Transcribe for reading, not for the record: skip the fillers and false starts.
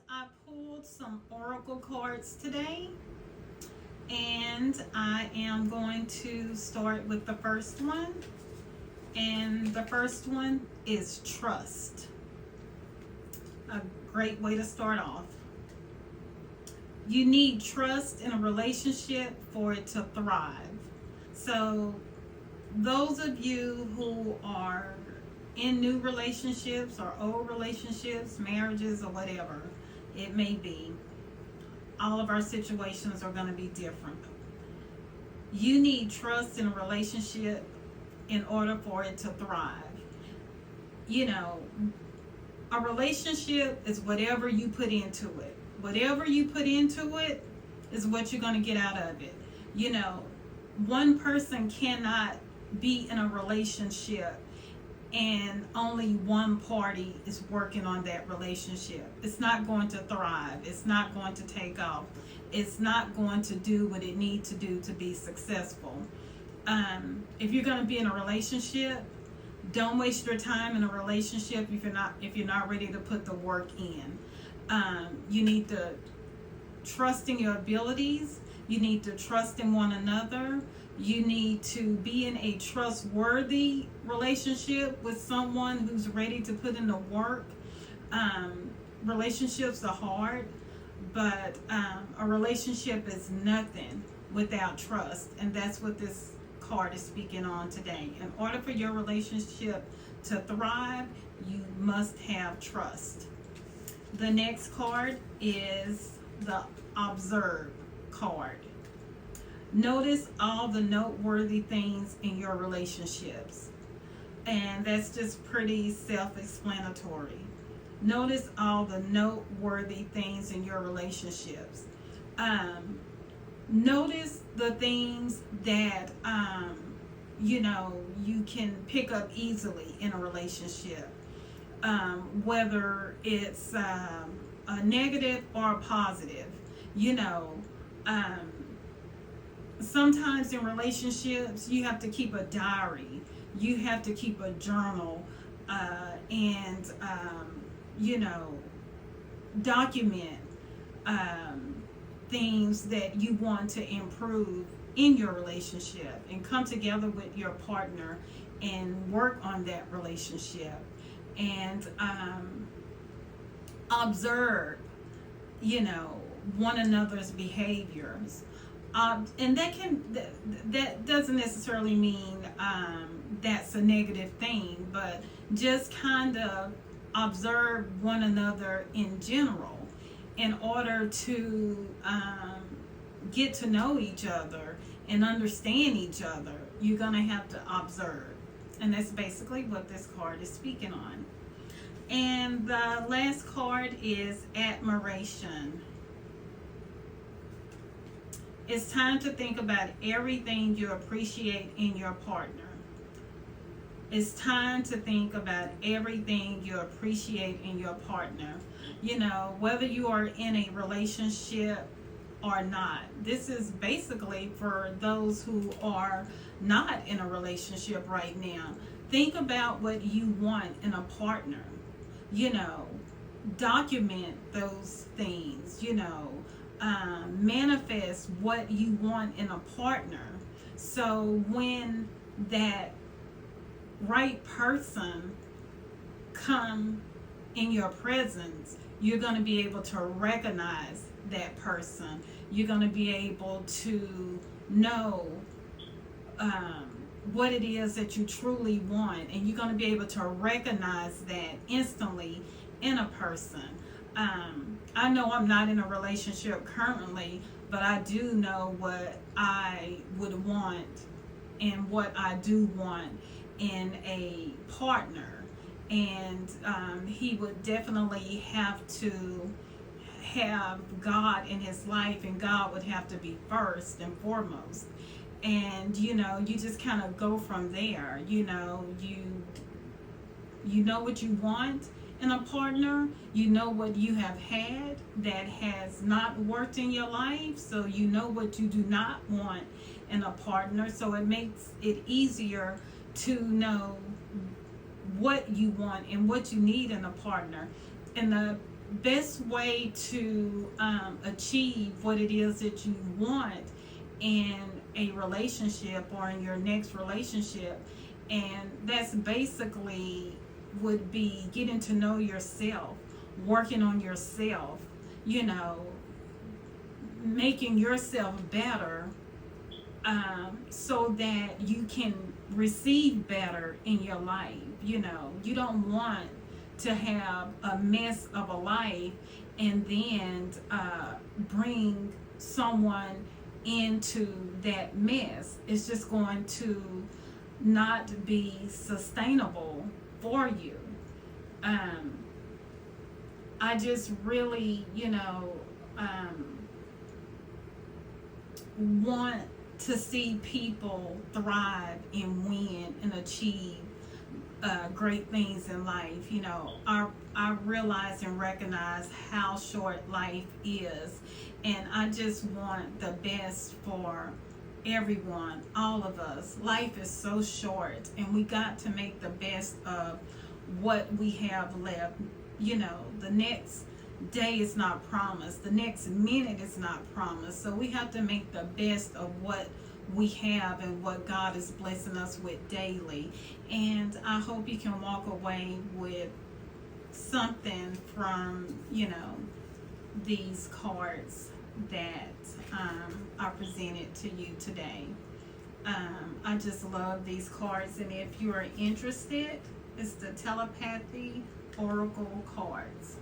I pulled some oracle cards today, and I am going to start with the first one. And the first one is trust. A great way to start off. You need trust in a relationship for it to thrive. So, those of you who are in new relationships or old relationships, marriages, or whatever it may be, all of our situations are going to be different. You need trust in a relationship in order for it to thrive. You know, a relationship is whatever you put into it. Whatever you put into it is what you're going to get out of it. You know, one person cannot be in a relationship and only one party is working on that relationship. It's not going to thrive. It's not going to take off. It's not going to do what it needs to do to be successful. If you're going to be in a relationship, don't waste your time in a relationship if you're not ready to put the work in. You need to trust in your abilities. You need to trust in one another. You need to be in a trustworthy relationship with someone who's ready to put in the work. Relationships are hard, but a relationship is nothing without trust, and that's what this card is speaking on today. In order for your relationship to thrive, you must have trust. The next card is the Observe card. Notice all the noteworthy things in your relationships. And that's just pretty self-explanatory. Notice all the noteworthy things in your relationships. Notice the things that, you can pick up easily in a relationship. Whether it's a negative or a positive. Sometimes in relationships you have to keep a diary, you have to keep a journal, and document things that you want to improve in your relationship, and come together with your partner and work on that relationship, and observe one another's behaviors. And that doesn't necessarily mean that's a negative thing, but just kind of observe one another in general in order to get to know each other and understand each other. You're going to have to observe, and that's basically what this card is speaking on. And the last card is admiration. It's time to think about everything you appreciate in your partner. It's time to think about everything you appreciate in your partner. Whether you are in a relationship or not. This is basically for those who are not in a relationship right now. Think about what you want in a partner. Document those things. Manifest what you want in a partner, so when that right person come in your presence, you're going to be able to recognize that person. You're going to be able to know what it is that you truly want, and you're going to be able to recognize that instantly in a person. I know I'm not in a relationship currently, but I do know what I would want and what I do want in a partner. And he would definitely have to have God in his life, and God would have to be first and foremost. And you just kind of go from there. You know what you want in a partner. You know what you have had that has not worked in your life, so you know what you do not want in a partner. So it makes it easier to know what you want and what you need in a partner. And the best way to achieve what it is that you want in a relationship or in your next relationship, and that's basically would be getting to know yourself, working on yourself, you know, making yourself better, so that you can receive better in your life. You know, you don't want to have a mess of a life and then bring someone into that mess. It's just going to not be sustainable for you. I just really, want to see people thrive and win and achieve great things in life. You know, I realize and recognize how short life is, and I just want the best for everyone, all of us. Life is so short, and we got to make the best of what we have left. You know, the next day is not promised, the next minute is not promised, so we have to make the best of what we have and what God is blessing us with daily. And I hope you can walk away with something from, these cards that I presented to you today. I just love these cards, and if you are interested, it's the Telepathy Oracle cards.